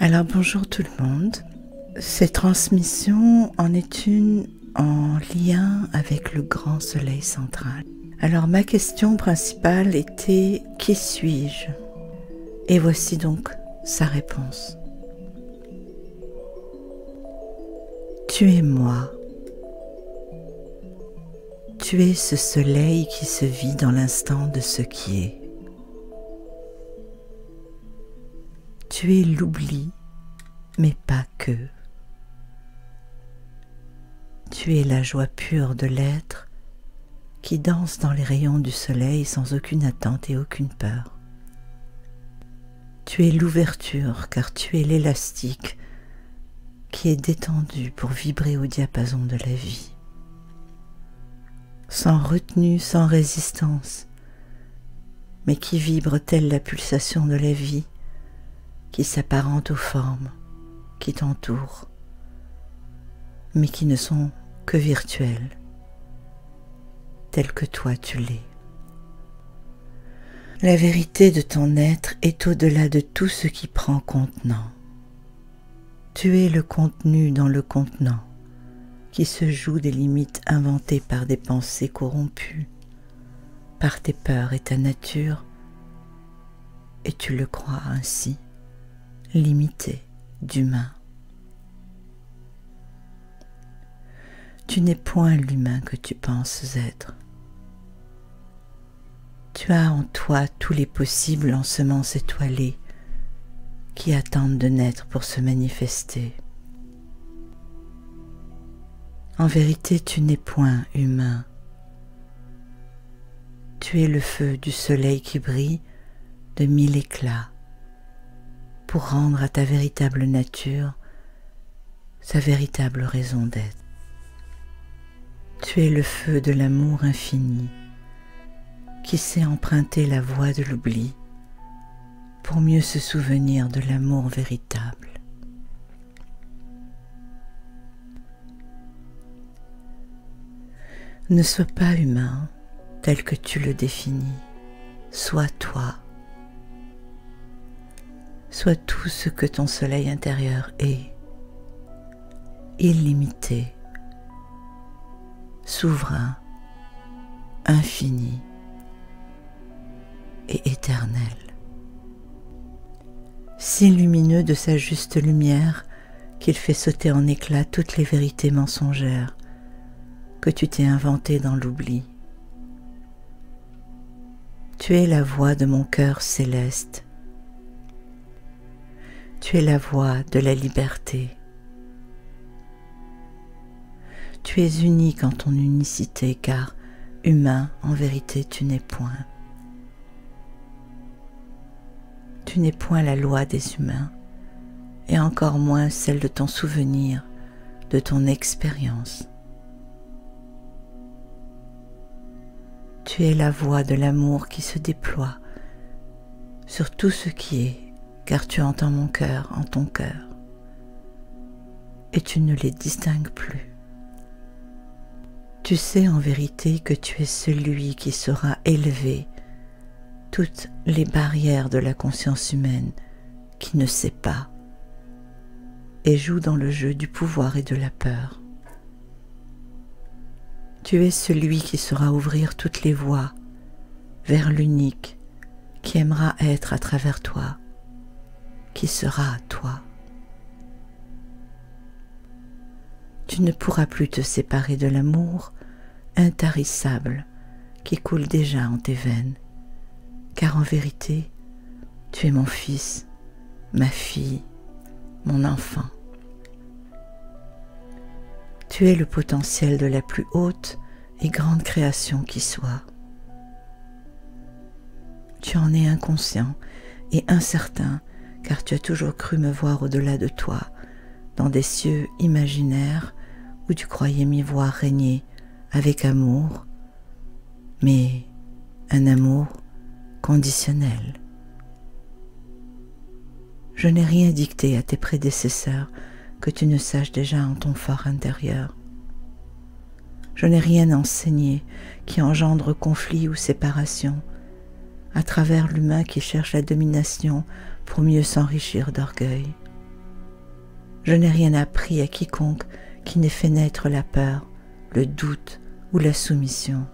Alors bonjour tout le monde. Cette transmission en est une en lien avec le grand soleil central. Alors ma question principale était « Qui suis-je » Et voici donc sa réponse. Tu es moi. Tu es ce soleil qui se vit dans l'instant de ce qui est. Tu es l'oubli, mais pas que. Tu es la joie pure de l'être qui danse dans les rayons du soleil sans aucune attente et aucune peur. Tu es l'ouverture car tu es l'élastique qui est détendu pour vibrer au diapason de la vie. Sans retenue, sans résistance, mais qui vibre telle la pulsation de la vie, qui s'apparente aux formes qui t'entourent, mais qui ne sont que virtuelles, telles que toi tu l'es. La vérité de ton être est au-delà de tout ce qui prend contenant. Tu es le contenu dans le contenant, qui se joue des limites inventées par des pensées corrompues, par tes peurs et ta nature, et tu le crois ainsi, limité d'humain. Tu n'es point l'humain que tu penses être. Tu as en toi tous les possibles en semences étoilées qui attendent de naître pour se manifester. En vérité, tu n'es point humain. Tu es le feu du soleil qui brille de 1000 éclats pour rendre à ta véritable nature sa véritable raison d'être. Tu es le feu de l'amour infini qui sait emprunter la voie de l'oubli pour mieux se souvenir de l'amour véritable. Ne sois pas humain tel que tu le définis, sois toi. Sois tout ce que ton soleil intérieur est, illimité, souverain, infini et éternel. Si lumineux de sa juste lumière qu'il fait sauter en éclats toutes les vérités mensongères que tu t'es inventées dans l'oubli. Tu es la voix de mon cœur céleste. Tu es la voix de la liberté. Tu es unique en ton unicité, car humain, en vérité, tu n'es point. Tu n'es point la loi des humains, et encore moins celle de ton souvenir, de ton expérience. Tu es la voix de l'amour qui se déploie sur tout ce qui est, car tu entends mon cœur en ton cœur, et tu ne les distingues plus. Tu sais en vérité que tu es celui qui saura élever toutes les barrières de la conscience humaine qui ne sait pas et joue dans le jeu du pouvoir et de la peur. Tu es celui qui saura ouvrir toutes les voies vers l'unique qui aimera être à travers toi, qui sera toi. Tu ne pourras plus te séparer de l'amour intarissable qui coule déjà en tes veines, car en vérité, tu es mon fils, ma fille, mon enfant. Tu es le potentiel de la plus haute et grande création qui soit. Tu en es inconscient et incertain, car tu as toujours cru me voir au-delà de toi, dans des cieux imaginaires où tu croyais m'y voir régner avec amour, mais un amour conditionnel. Je n'ai rien dicté à tes prédécesseurs que tu ne saches déjà en ton fort intérieur. Je n'ai rien enseigné qui engendre conflit ou séparation, à travers l'humain qui cherche la domination pour mieux s'enrichir d'orgueil. Je n'ai rien appris à quiconque qui n'ait fait naître la peur, le doute ou la soumission.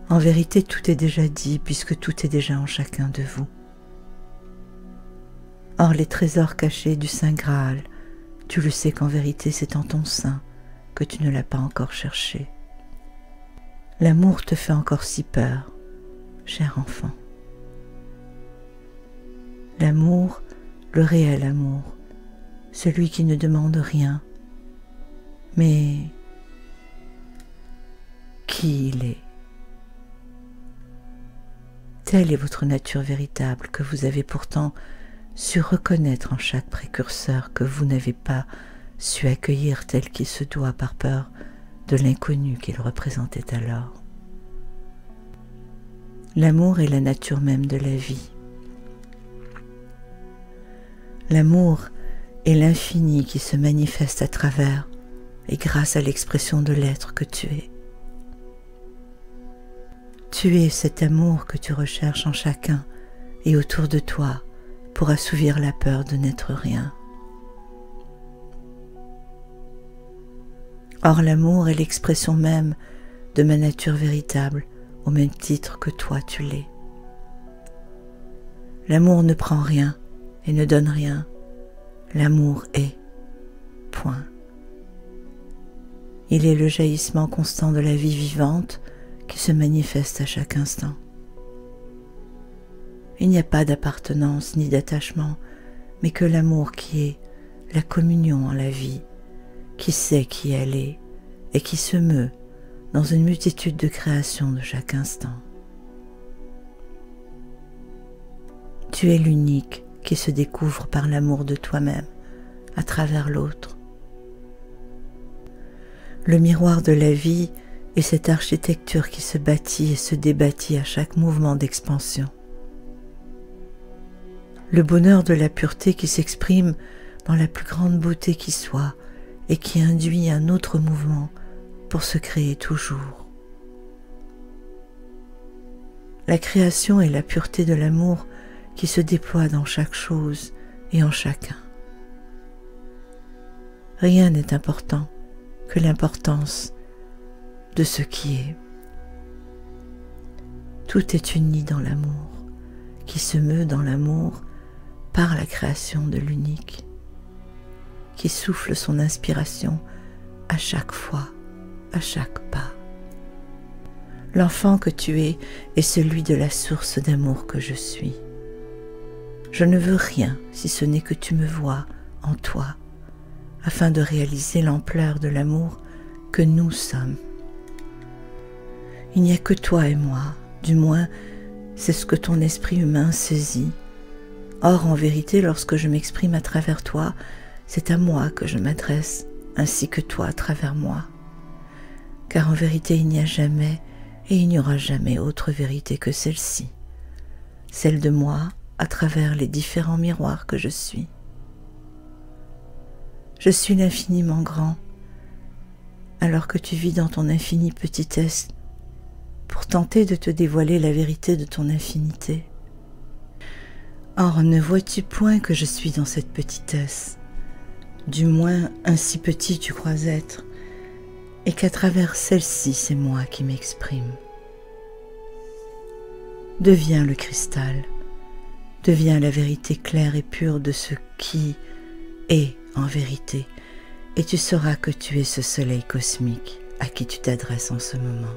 En vérité, tout est déjà dit puisque tout est déjà en chacun de vous. Or, les trésors cachés du Saint Graal, tu le sais qu'en vérité c'est en ton sein que tu ne l'as pas encore cherché. L'amour te fait encore si peur, cher enfant. L'amour, le réel amour, celui qui ne demande rien, mais qui il est. Telle est votre nature véritable que vous avez pourtant su reconnaître en chaque précurseur que vous n'avez pas su accueillir tel qu'il se doit par peur de l'inconnu qu'il représentait alors. L'amour est la nature même de la vie. L'amour est l'infini qui se manifeste à travers et grâce à l'expression de l'être que tu es. Tu es cet amour que tu recherches en chacun et autour de toi pour assouvir la peur de n'être rien. Or, l'amour est l'expression même de ma nature véritable, au même titre que toi tu l'es. L'amour ne prend rien et ne donne rien. L'amour est. Point. Il est le jaillissement constant de la vie vivante qui se manifeste à chaque instant. Il n'y a pas d'appartenance ni d'attachement, mais que l'amour qui est la communion en la vie, qui sait qui elle est et qui se meut dans une multitude de créations de chaque instant. Tu es l'unique qui se découvre par l'amour de toi-même à travers l'autre. Le miroir de la vie est cette architecture qui se bâtit et se débâtit à chaque mouvement d'expansion. Le bonheur de la pureté qui s'exprime dans la plus grande beauté qui soit et qui induit un autre mouvement pour se créer toujours. La création est la pureté de l'amour qui se déploie dans chaque chose et en chacun. Rien n'est important que l'importance de ce qui est. Tout est uni dans l'amour, qui se meut dans l'amour par la création de l'unique, qui souffle son inspiration à chaque fois, à chaque pas. L'enfant que tu es est celui de la source d'amour que je suis. Je ne veux rien si ce n'est que tu me vois en toi, afin de réaliser l'ampleur de l'amour que nous sommes. Il n'y a que toi et moi, du moins c'est ce que ton esprit humain saisit. Or, en vérité, lorsque je m'exprime à travers toi, c'est à moi que je m'adresse, ainsi que toi à travers moi. Car en vérité, il n'y a jamais et il n'y aura jamais autre vérité que celle-ci, celle de moi à travers les différents miroirs que je suis. Je suis l'infiniment grand, alors que tu vis dans ton infinie petitesse pour tenter de te dévoiler la vérité de ton infinité. Or, ne vois-tu point que je suis dans cette petitesse, du moins ainsi petit tu crois être, et qu'à travers celle-ci c'est moi qui m'exprime. Deviens le cristal, deviens la vérité claire et pure de ce qui est en vérité, et tu sauras que tu es ce soleil cosmique à qui tu t'adresses en ce moment.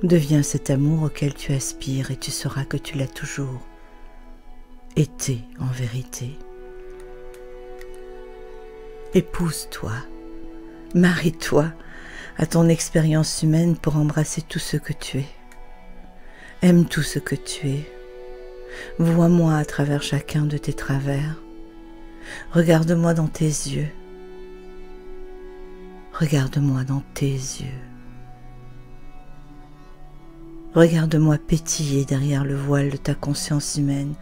Deviens cet amour auquel tu aspires et tu sauras que tu l'as toujours été en vérité. Épouse-toi, marie-toi à ton expérience humaine pour embrasser tout ce que tu es. Aime tout ce que tu es. Vois-moi à travers chacun de tes travers. Regarde-moi dans tes yeux. Regarde-moi dans tes yeux. Regarde-moi pétiller derrière le voile de ta conscience humaine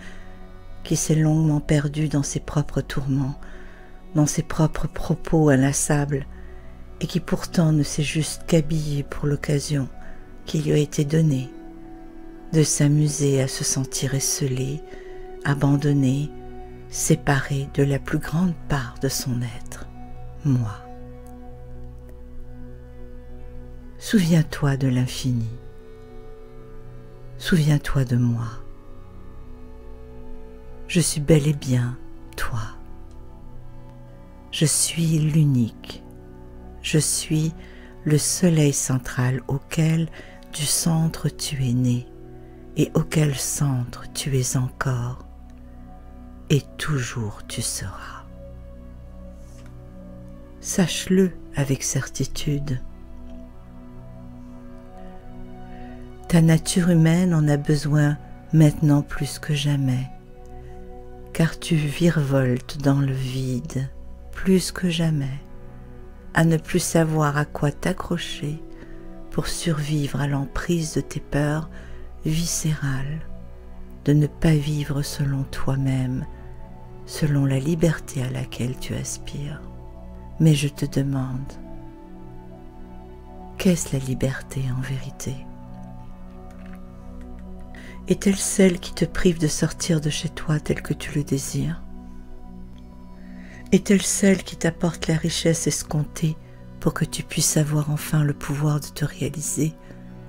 qui s'est longuement perdue dans ses propres tourments, dans ses propres propos inlassables et qui pourtant ne s'est juste qu'habillée pour l'occasion qui lui a été donnée de s'amuser à se sentir esselée, abandonné, séparé de la plus grande part de son être, moi. Souviens-toi de l'infini. Souviens-toi de moi. Je suis bel et bien toi. Je suis l'unique. Je suis le soleil central auquel du centre tu es né et auquel centre tu es encore et toujours tu seras. Sache-le avec certitude. Ta nature humaine en a besoin maintenant plus que jamais, car tu virevoltes dans le vide plus que jamais, à ne plus savoir à quoi t'accrocher pour survivre à l'emprise de tes peurs viscérales, de ne pas vivre selon toi-même, selon la liberté à laquelle tu aspires. Mais je te demande, qu'est-ce la liberté en vérité ? Est-elle celle qui te prive de sortir de chez toi tel que tu le désires? Est-elle celle qui t'apporte la richesse escomptée pour que tu puisses avoir enfin le pouvoir de te réaliser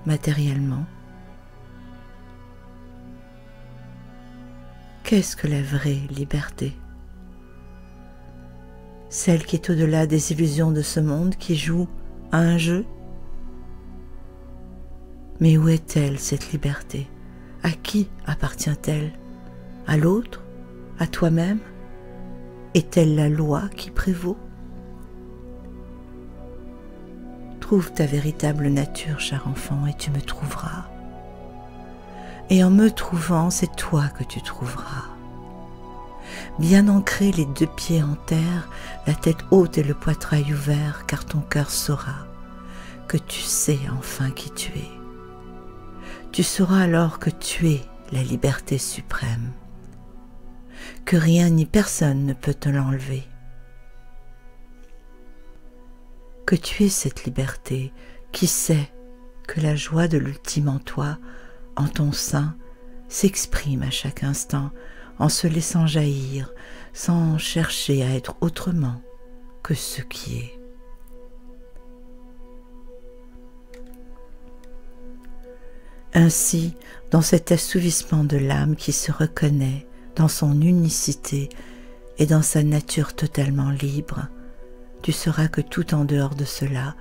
matériellement? Qu'est-ce que la vraie liberté? Celle qui est au-delà des illusions de ce monde qui joue à un jeu? Mais où est-elle cette liberté? À qui appartient-elle? À l'autre? À toi-même? Est-elle la loi qui prévaut? Trouve ta véritable nature, cher enfant, et tu me trouveras. Et en me trouvant, c'est toi que tu trouveras. Bien ancré les deux pieds en terre, la tête haute et le poitrail ouvert, car ton cœur saura que tu sais enfin qui tu es. Tu sauras alors que tu es la liberté suprême, que rien ni personne ne peut te l'enlever, que tu es cette liberté qui sait que la joie de l'ultime en toi, en ton sein, s'exprime à chaque instant en se laissant jaillir sans chercher à être autrement que ce qui est. Ainsi, dans cet assouvissement de l'âme qui se reconnaît dans son unicité et dans sa nature totalement libre, tu sauras que tout en dehors de cela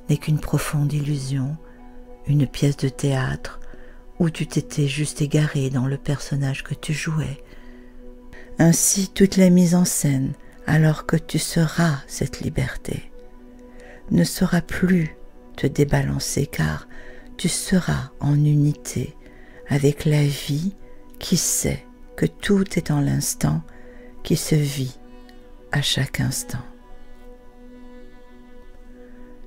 n'est qu'une profonde illusion, une pièce de théâtre où tu t'étais juste égaré dans le personnage que tu jouais. Ainsi, toute la mise en scène, alors que tu seras cette liberté, ne saura plus te débalancer car tu seras en unité avec la vie qui sait que tout est dans l'instant qui se vit à chaque instant.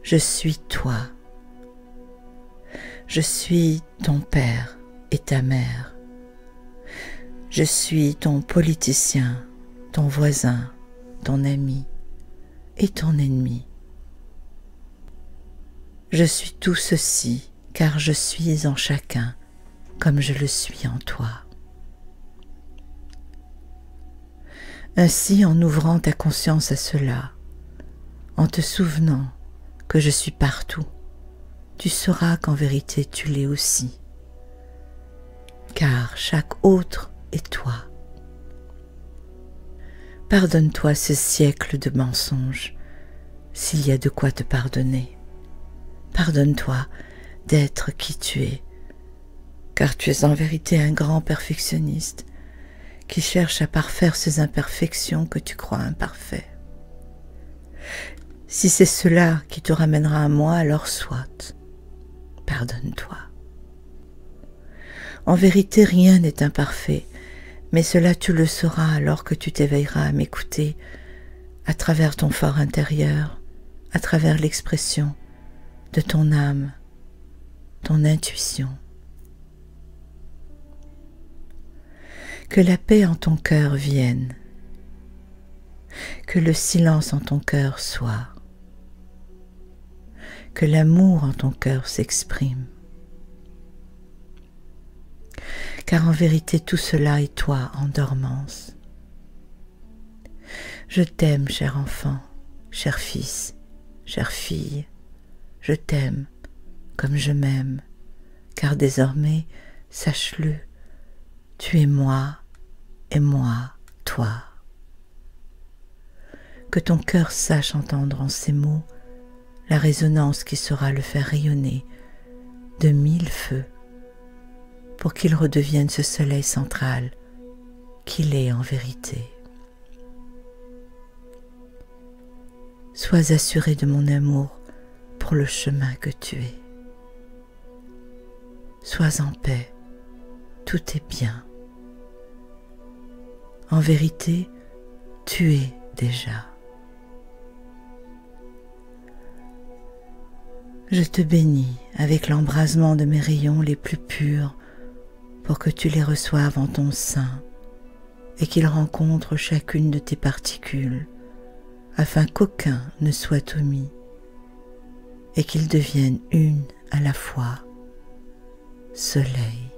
Je suis toi. Je suis ton père et ta mère. Je suis ton politicien, ton voisin, ton ami et ton ennemi. Je suis tout ceci car je suis en chacun comme je le suis en toi. Ainsi, en ouvrant ta conscience à cela, en te souvenant que je suis partout, tu sauras qu'en vérité tu l'es aussi, car chaque autre est toi. Pardonne-toi ce siècle de mensonges, s'il y a de quoi te pardonner. Pardonne-toi d'être qui tu es, car tu es en vérité un grand perfectionniste qui cherche à parfaire ces imperfections que tu crois imparfaites. Si c'est cela qui te ramènera à moi, alors soit. Pardonne-toi. En vérité, rien n'est imparfait, mais cela tu le sauras alors que tu t'éveilleras à m'écouter à travers ton fort intérieur, à travers l'expression de ton âme, ton intuition. Que la paix en ton cœur vienne, que le silence en ton cœur soit, que l'amour en ton cœur s'exprime, car en vérité tout cela est toi en dormance. Je t'aime, cher enfant, cher fils, chère fille, je t'aime comme je m'aime, car désormais, sache-le, tu es moi et moi, toi. Que ton cœur sache entendre en ces mots la résonance qui saura le faire rayonner de 1000 feux pour qu'il redevienne ce soleil central qu'il est en vérité. Sois assuré de mon amour pour le chemin que tu es. Sois en paix, tout est bien. En vérité, tu es déjà. Je te bénis avec l'embrasement de mes rayons les plus purs pour que tu les reçoives en ton sein et qu'ils rencontrent chacune de tes particules afin qu'aucun ne soit omis et qu'ils deviennent une à la fois, soleil